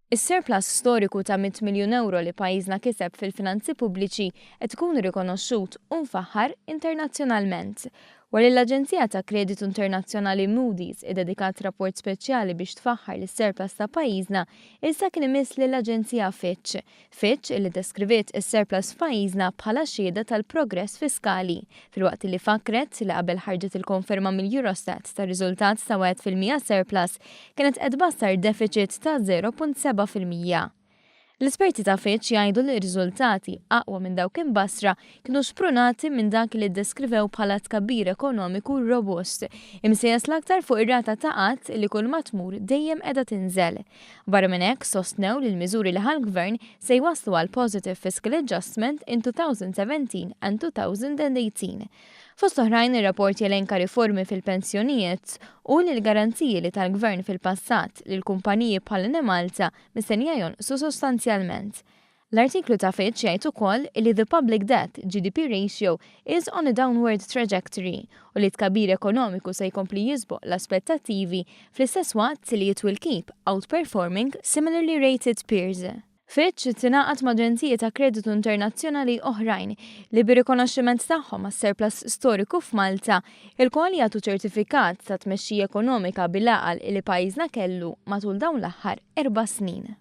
Is-surplus storiku ta' 100 miljun euro li pajjiżna kiseb fil-finanzi pubbliċi qed ikun irrikonoxxut u mfaħħar internazzjonalment. Wara l-aġenzija ta' kreditu internazzjonali Moody iddedikat rapport speċjali biex tfaħħar lis-surplus ta' pajjiżna, issa kien imiss lill-aġenzija Fitch. Fitch li deskriviet is-surplus f'pajjiżna bħala xhieda tal-progress fiskali, filwaqt li faħħret li qabel ħarġet il-konferma mill-Eurostat ta' riżultat ta' 1% surplus kienet qed tbassar deficit ta' 0.7%. L-esperti ta' Fitch jgħidu li r-riżultati aqwa minn dawk imbassra kienu sprunati minn dak li ddeskrivew bħala tkabbir ekonomiku robust, imsejjas l-aktar fuq ir-rata ta' qatt li kull ma tmur dejjem qiegħda tinżel. Barra minn hekk sostnew li l-miżuri li ħall-Gvern se jwasslu għal positive fiscal adjustment in 2017 and 2018. Fost oħrajn ir-rapport jelenka riformi fil-pensjonijiet u l-garanziji li tal-Gvern fil-passat li l-kumpaniji bħal Malta mistennija jonqsu sostanzjalment. L-artiklu ta' Fitch jgħid ukoll li the public debt GDP ratio is on a downward trajectory u li tkabbir ekonomiku se jkompli jisboq l-aspettattivi fl-istess waqt li it will keep outperforming similarly rated peers. Fitch tingħaqad ma' aġenziji ta' kreditu internazzjonali oħrajn li bir-rikonoxximent tagħhom għas-surplus storiku f'Malta il-kol jagħtu ċertifikat ta' tmexxija ekonomika bil-għaqal li pajjiżna kellu matul dawn l-aħħar 4 snin.